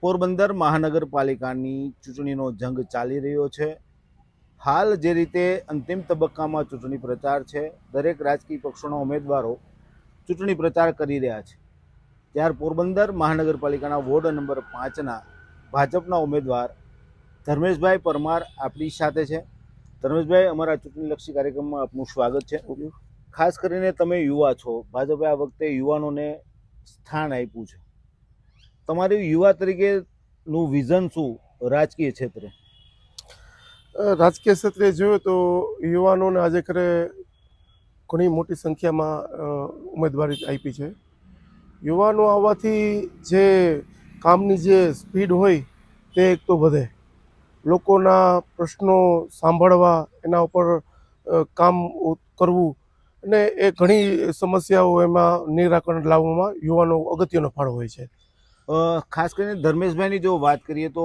પોરબંદર મહાનગરપાલિકાની ચૂંટણીનો જંગ ચાલી રહ્યો છે। હાલ જે રીતે અંતિમ તબક્કામાં ચૂંટણી પ્રચાર છે, દરેક રાજકીય પક્ષોના ઉમેદવારો ચૂંટણી પ્રચાર કરી રહ્યા છે, ત્યાર પોરબંદર મહાનગરપાલિકાના વોર્ડ નંબર 5ના ભાજપના ઉમેદવાર ધર્મેશભાઈ પરમાર આપણી સાથે છે। ધર્મેશભાઈ, અમારા ચૂંટણીલક્ષી કાર્યક્રમમાં આપનું સ્વાગત છે। ખાસ કરીને તમે યુવા છો, ભાજપે આ વખતે યુવાનોને સ્થાન આપ્યું છે, તમારી યુવા તરીકેનું વિઝન શું રાજકીય ક્ષેત્રે? રાજકીય ક્ષેત્રે જોઈએ તો યુવાનોને આજે ખરે ઘણી મોટી સંખ્યામાં ઉમેદવારી આપી છે। યુવાનો આવવાથી જે કામની જે સ્પીડ હોય તે એક તો વધે, લોકોના પ્રશ્નો સાંભળવા, એના ઉપર કામ કરવું અને એ ઘણી સમસ્યાઓ એમાં નિરાકરણ લાવવામાં યુવાનો અગત્યનો ફાળો હોય છે। ખાસ કરીને ધર્મેશભાઈની જો વાત કરીએ તો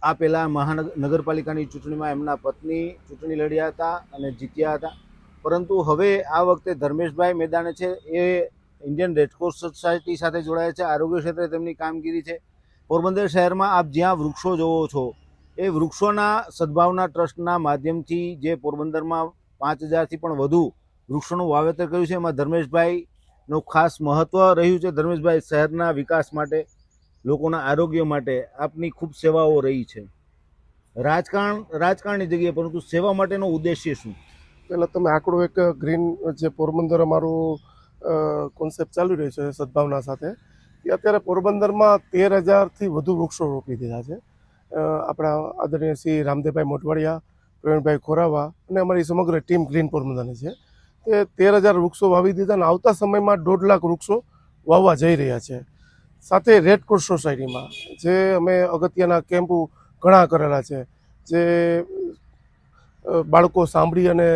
આ પહેલાં મહાનગરપાલિકાની ચૂંટણીમાં એમના પત્ની ચૂંટણી લડ્યા હતા અને જીત્યા હતા, પરંતુ હવે આ વખતે ધર્મેશભાઈ મેદાને છે। એ ઇન્ડિયન રેડક્રોસ સોસાયટી સાથે જોડાયા છે, આરોગ્ય ક્ષેત્રે તેમની કામગીરી છે। પોરબંદર શહેરમાં આપ જ્યાં વૃક્ષો જોવો છો, એ વૃક્ષોના સદભાવના ટ્રસ્ટના માધ્યમથી જે પોરબંદરમાં 5000થી પણ વધુ વૃક્ષોનું વાવેતર કર્યું છે, એમાં ધર્મેશભાઈનું ખાસ મહત્વ રહ્યું છે। ધર્મેશભાઈ, શહેરના વિકાસ માટે, લોકોના આરોગ્ય માટે આપની ખૂબ સેવાઓ રહી છે। રાજકારણની જગ્યાએ, પરંતુ સેવા માટેનો ઉદ્દેશ્ય શું? પહેલાં તમે આંકડો એક ગ્રીન જે પોરબંદર અમારું કોન્સેપ્ટ ચાલુ રહ્યો છે સદભાવના સાથે, એ અત્યારે પોરબંદરમાં 13,000થી વધુ વૃક્ષો રોપી દીધા છે। આપણા આદરણીય શ્રી રામદેવભાઈ મોટવાડિયા, પ્રવીણભાઈ ખોરાવા અને અમારી સમગ્ર ટીમ ગ્રીન પોરબંદરની છે, તે 13,000 વૃક્ષો વાવી દીધા અને આવતા સમયમાં 1.5 લાખ વૃક્ષો વાવવા જઈ રહ્યા છે। સાથે રેડક્રોસ સોસાયટીમાં જે અમે અગત્યના કેમ્પો ઘણા કરેલા છે, જે બાળકો સાંભળી અને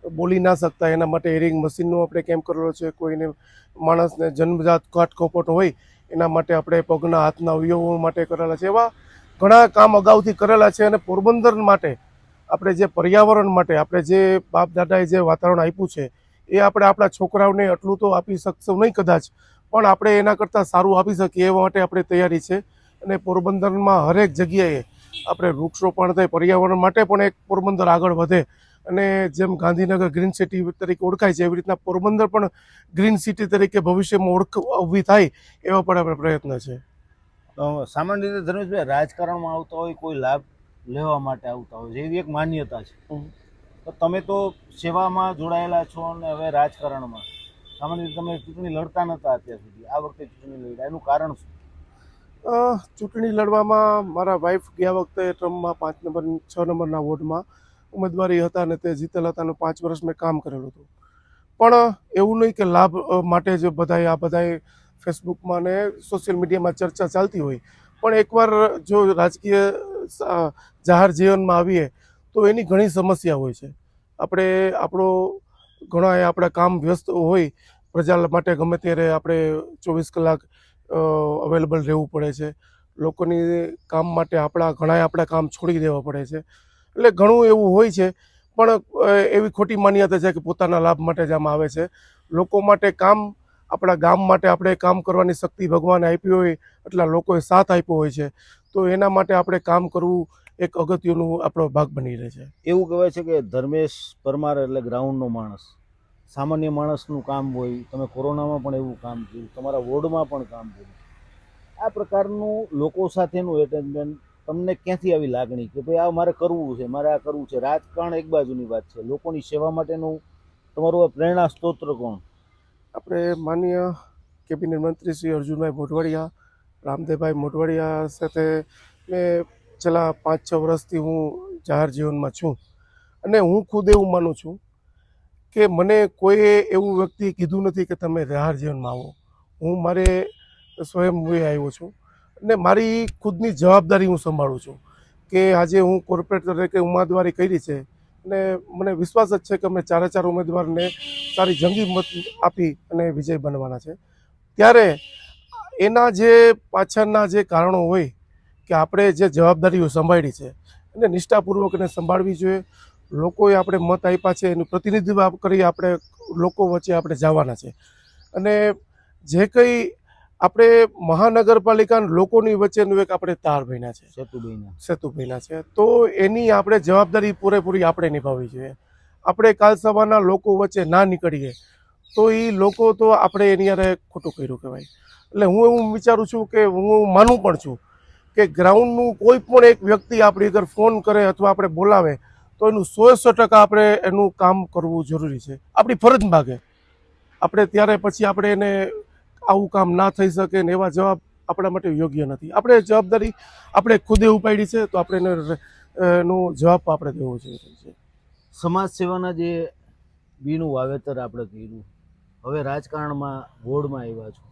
બોલી ના શકતા એના માટે હિયરિંગ મશીનનો આપણે કેમ્પ કરેલો છે। કોઈને માણસને જન્મજાત કાટકોપટ હોય એના માટે આપણે પગના હાથના અવયવો માટે કરેલા છે। એવા ઘણા કામ અગાઉથી કરેલા છે અને પોરબંદર માટે આપણે જે પર્યાવરણ માટે આપણે જે બાપ દાદાએ જે વાતાવરણ આપ્યું છે એ આપણે આપણા છોકરાઓને એટલું તો આપી શકશું નહીં કદાચ, પણ આપણે એના કરતાં સારું આપી શકીએ એ માટે આપણે તૈયારી છે। અને પોરબંદરમાં હરેક જગ્યાએ આપણે વૃક્ષરોપણ થાય, પર્યાવરણ માટે પણ એક પોરબંદર આગળ વધે અને જેમ ગાંધીનગર ગ્રીન સિટી તરીકે ઓળખાય છે, એવી રીતના પોરબંદર પણ ગ્રીન સિટી તરીકે ભવિષ્યમાં ઊભી થાય એવા પણ આપણે પ્રયત્ન છે। સામાન્ય રીતે ધર્મેશભાઈ, રાજકારણમાં આવતા હોય, કોઈ લાભ લેવા માટે આવતા હોય છે, એવી એક માન્યતા છે, તો તમે તો સેવામાં જોડાયેલા છો અને હવે રાજકારણમાં સામાન્ય રીતે તમે ચૂંટણી લડતા નહોતા અત્યાર સુધી, આ વખતે ચૂંટણી લડ્યા, એનું કારણ શું? ચૂંટણી લડવામાં મારા વાઈફ ગયા વખતે ટ્રમ્પમાં 6 નંબરના વોર્ડમાં ઉમેદવારી હતા અને તે જીતેલા હતા અને 5 વર્ષ મેં કામ કરેલું હતું, પણ એવું નહીં કે લાભ માટે જ બધાએ ફેસબુકમાં ને સોશિયલ મીડિયામાં ચર્ચા ચાલતી હોય, પણ એકવાર જો રાજકીય જાહેર જીવનમાં આવીએ તો એની ઘણી સમસ્યા હોય છે। આપણા કામ વ્યસ્ત હોય, પ્રજા માટે ગમે ત્યારે આપણે 24 કલાક અવેલેબલ રહેવું પડે છે, લોકોની કામ માટે આપણા કામ છોડી દેવા પડે છે, એટલે ઘણું એવું હોય છે। પણ એવી ખોટી માન્યતા છે કે પોતાના લાભ માટે જ આમાં આવે છે। લોકો માટે કામ, આપણા ગામ માટે આપણે કામ કરવાની શક્તિ ભગવાને આપી હોય, એટલા લોકોએ સાથ આપ્યો હોય છે, તો એના માટે આપણે કામ કરવું એક અગત્યનું આપણો ભાગ બની રહે છે। એવું કહેવાય છે કે ધર્મેશ પરમાર એટલે ગ્રાઉન્ડનો માણસ, સામાન્ય માણસનું કામ હોય। તમે કોરોનામાં પણ એવું કામ કર્યું, તમારા વોર્ડમાં પણ કામ કર્યું, આ પ્રકારનું લોકો સાથેનું એટેચમેન્ટ તમને ક્યાંથી આવી લાગણી કે ભાઈ આ મારે કરવું છે, મારે આ કરવું છે? રાજકારણ એક બાજુની વાત છે, લોકોની સેવા માટેનું તમારું પ્રેરણા સ્ત્રોત કોણ? આપણે માનનીય કેબિનેટ મંત્રી શ્રી અર્જુનભાઈ મોટવાડિયા, રામદેવભાઈ મોટવાડિયા સાથે મેં છેલ્લા 5-6 વર્ષથી હું જાહેર જીવનમાં છું અને હું ખુદ એવું માનું છું કે મને કોઈએ એવું વ્યક્તિ કીધું નથી કે તમે જાહેર જીવનમાં આવો, હું મારે સ્વયંભૂએ આવ્યો છું અને મારી ખુદની જવાબદારી હું સંભાળું છું કે આજે હું કોર્પોરેટ તરીકે ઉમેદવારી કરી છે અને મને વિશ્વાસ જ છે કે અમે 4 ઉમેદવારને સારી જંગી મત આપી અને વિજય બનવાના છે। ત્યારે એના જે પાછળના જે કારણો હોય કે આપણે જે જવાબદારીઓ સંભાળી છે એને નિષ્ઠાપૂર્વક એને સંભાળવી જોઈએ। લોકોએ આપણે મત આપ્યા છે, એનું પ્રતિનિધિત્વ કરી આપણે લોકો વચ્ચે આપણે જવાના છે અને જે કંઈ આપણે મહાનગરપાલિકા લોકોની વચ્ચેનું એક આપણે તાર બન્યા છે, સેતુ બન્યા છે. તો એની આપણે જવાબદારી પૂરેપૂરી આપણે નિભાવવી જોઈએ. આપણે કાલ સવારના લોકો વચ્ચે ના નીકળીએ તો એ લોકો તો આપણે એની યારે ખોટું કર્યું કહેવાય. એટલે હું એવું વિચારું છું કે હું માનું પણ છું કે ગ્રાઉન્ડનું કોઈ પણ એક વ્યક્તિ આપણી અગર ફોન કરે અથવા આપણે બોલાવે તો એનું 100% આપણે એનું કામ કરવું જરૂરી છે, આપણી ફરજ માગે. આપણે ત્યારે પછી આપણે એને આવું કામ ના થઈ શકે ને એવા જવાબ આપણા માટે યોગ્ય નથી. આપણે જવાબદારી આપણે ખુદે ઉપાડી છે તો આપણે એનો જવાબ આપણે દેવો જોઈએ. સમાજ સેવાના જે બીનું વાવેતર આપણે કર્યું, હવે રાજકારણમાં વોર્ડમાં આવ્યા છો,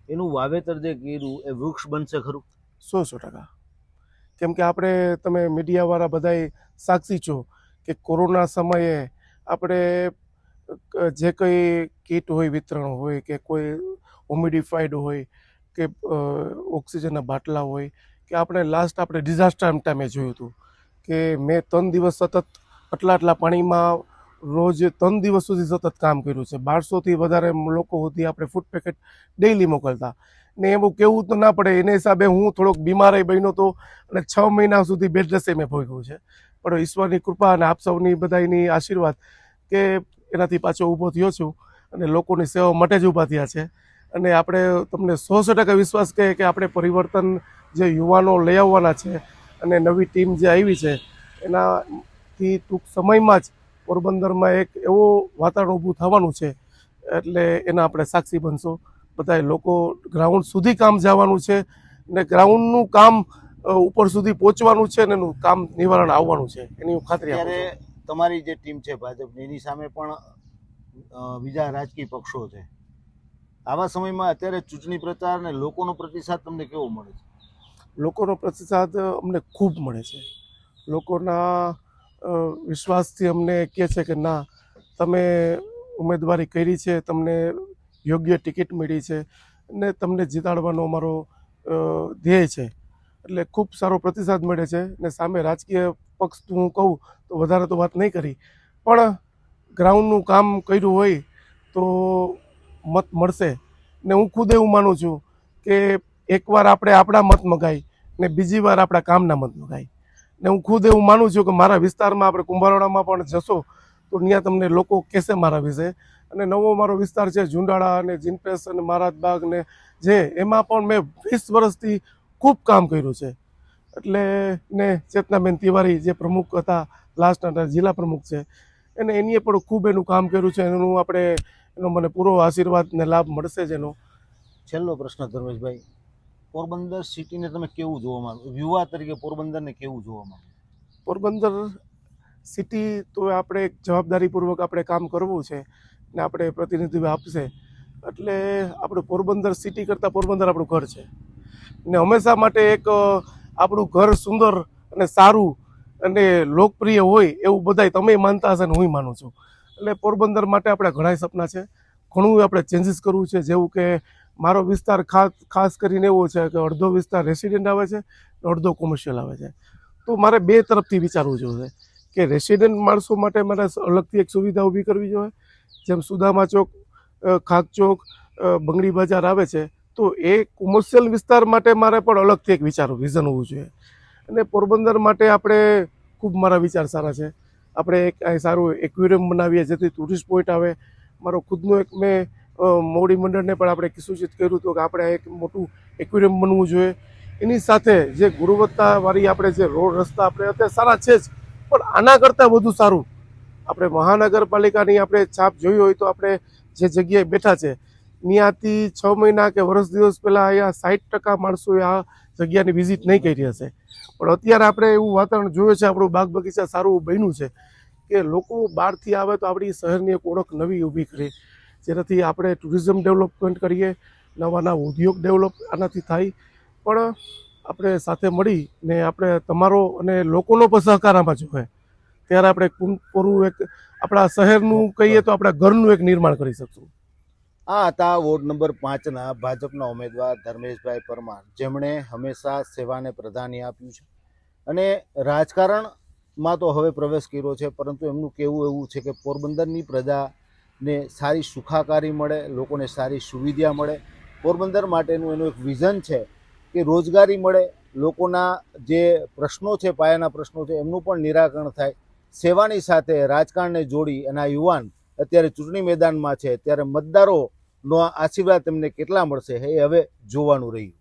એનું વાવેતર જે કર્યું એ વૃક્ષ બનશે ખરું? 100%. કેમ કે આપણે તમે મીડિયાવાળા બધાય સાક્ષી છો કે કોરોના સમયે આપણે જે કંઈ કીટ હોય, વિતરણ હોય કે કોઈ ઓમિડિફાઈડ હોય કે ઓક્સિજનના બાટલા હોય કે આપણે લાસ્ટ આપણે ડિઝાસ્ટર ટાઈમે જોયું હતું કે મેં 3 દિવસ સતત આટલા પાણીમાં રોજ 3 દિવસ સુધી સતત કામ કર્યું છે. 1200થી વધારે લોકો સુધી આપણે ફૂડ પેકેટ ડેઈલી મોકલતા ને એવું કેવું તો ના પડે એને હિસાબે હું થોડોક બીમાર બન્યો હતો અને 6 મહિના સુધી બેડ રેસ્ટે મેં ભોગવ્યું છે. પણ ઈશ્વરની કૃપા અને આપ સૌની બધાની આશીર્વાદ કે એનાથી પાછો ઊભો થયો છું અને લોકોની સેવા માટે જ ઊભા થયા છે. અને આપણે તમને 100% વિશ્વાસ કહે કે આપણે પરિવર્તન જે યુવાનો લઈ આવવાના છે અને નવી ટીમ જે આવી છે એનાથી ટૂંક સમયમાં જ પોરબંદરમાં એક એવો વાતાવરણ ઊભું થવાનું છે એટલે એના આપણે સાક્ષી બનશો. બધા લોકો ગ્રાઉન્ડ સુધી કામ જવાનું છે ને ગ્રાઉન્ડનું કામ ઉપર સુધી પહોંચવાનું છે ને એનું કામ નિવારણ આવવાનું છે એની હું ખાતરી આપું છું. ત્યારે તમારી જે ટીમ છે ભાજપની, એની સામે પણ બીજા રાજકીય પક્ષો છે. આવા સમયમાં અત્યારે ચૂંટણી પ્રચાર અને લોકોનો પ્રતિસાદ તમને કેવો મળે છે? લોકોનો પ્રતિસાદ અમને ખૂબ મળે છે. લોકોના વિશ્વાસથી અમને કહે છે કે ના, તમે ઉમેદવારી કરી છે, તમને યોગ્ય ટિકિટ મળી છે અને તમને જીતાડવાનો અમારો ધ્યેય છે. એટલે ખૂબ સારો પ્રતિસાદ મળે છે. ને સામે રાજકીય પક્ષ હું કહું તો વધારે તો વાત નહીં કરી, પણ ગ્રાઉન્ડનું કામ કર્યું હોય તો મત મળશે. ને હું ખુદ એવું માનું છું કે એકવાર આપણે આપણા મત મગાય ને બીજી વાર આપણા કામના મત મગાય. ને હું ખુદ એવું માનું છું કે મારા વિસ્તારમાં આપણે કુંભારવાડામાં પણ જશો તો ત્યાં તમને લોકો કહેશે મારા વિશે. અને નવો મારો વિસ્તાર છે ઝુંડાળા અને જીનપેસ અને મહારાજબાગ ને જે એમાં પણ મેં 20 વર્ષથી ખૂબ કામ કર્યું છે. એટલે ને ચેતનાબેન તિવારી જે પ્રમુખ હતા લાસ્ટના જિલ્લા પ્રમુખ છે અને એનીએ પણ ખૂબ એનું કામ કર્યું છે. એનું આપણે એનો મને પૂરો આશીર્વાદ ને લાભ મળશે જ એનો. છેલ્લો પ્રશ્ન ધર્મેશભાઈ, પોરબંદર સિટીને તમે કેવું જોવા માંગો, યુવા તરીકે પોરબંદરને કેવું જોવા માંગો? પોરબંદર સિટી તો આપણે એક જવાબદારીપૂર્વક આપણે કામ કરવું છે ને આપણે પ્રતિનિધિત્વ આપશે એટલે આપણું પોરબંદર સિટી કરતાં પોરબંદર આપણું ઘર છે ને હંમેશા માટે એક આપણું ઘર સુંદર અને સારું અને લોકપ્રિય હોય એવું બધાય તમે માનતા હશે ને હું માનું છું. એટલે પોરબંદર માટે આપણે ઘણાય સપના છે, ઘણું આપણે ચેન્જીસ કરવું છે. જેવું કે મારો વિસ્તાર ખાસ કરીને એવો છે કે અડધો વિસ્તાર રેસિડેન્ટ આવે છે, અડધો કોમર્શિયલ આવે છે. તો મારે બે તરફથી વિચારવું જોઈએ કે રેસિડેન્ટ માણસો માટે મારે અલગથી એક સુવિધા ઊભી કરવી જોઈએ. જેમ સુદામા ચોક, ખાક ચોક, બંગડી બજાર આવે છે તો એ કોમર્શિયલ વિસ્તાર માટે મારે પણ અલગથી એક વિઝન હોવું જોઈએ. અને પોરબંદર માટે આપણે ખૂબ મારા વિચાર સારા છે. આપણે એક સારું એક્વેરિયમ બનાવીએ જેથી ટુરિસ્ટ પોઈન્ટ આવે. મારો ખુદનો એક મેં મોવડી મંડળને પણ આપણે સૂચિત કર્યું હતું કે આપણે એક મોટું એક્વેરિયમ બનવું જોઈએ. એની સાથે જે ગુણવત્તાવાળી આપણે જે રોડ રસ્તા આપણે અત્યારે સારા છે જ, પણ આના કરતાં વધુ સારું આપણે મહાનગરપાલિકાની આપણે છાપ જોઈ હોય તો આપણે જે જગ્યાએ બેઠા છે ત્યાંથી 6 મહિના કે વર્ષ દિવસ પહેલાં અહીંયા 60% માણસોએ આ જગ્યાની વિઝિટ નહીં કરી હશે. પણ અત્યારે આપણે એવું વાતાવરણ જોયું છે, આપણું બાગ બગીચા સારું બન્યું છે કે લોકો બહારથી આવે તો આપણી શહેરની એક ઓળખ નવી ઊભી કરી, જેનાથી આપણે ટુરિઝમ ડેવલપમેન્ટ કરીએ, નવા ઉદ્યોગ ડેવલપ આનાથી થાય. પણ આપણે સાથે મળીને આપણે તમારો અને લોકોનો પણ સહકાર આમાં જોઈએ ત્યારે આપણે પૂરું એક આપણા શહેરનું કહીએ તો આપણા ઘરનું એક નિર્માણ કરી શકશું. આ હતા વોર્ડ નંબર 5ના ભાજપના ઉમેદવાર ધર્મેશભાઈ પરમાર, જેમણે હંમેશા સેવાને પ્રાધાન્ય આપ્યું છે અને રાજકારણમાં તો હવે પ્રવેશ કર્યો છે. પરંતુ એમનું કહેવું એવું છે કે પોરબંદરની પ્રજાને સારી સુખાકારી મળે, લોકોને સારી સુવિધા મળે પોરબંદર માટેનું એનું એક વિઝન છે કે રોજગારી મળે, લોકોના જે પ્રશ્નો છે, પાયાના પ્રશ્નો છે, એમનું પણ નિરાકરણ થાય. સેવાની સાથે રાજકારણને જોડી અને આ યુવાન અત્યારે ચૂંટણી મેદાનમાં છે, ત્યારે મતદારોનો આશીર્વાદ તેમને કેટલા મળશે એ હવે જોવાનું રહ્યું.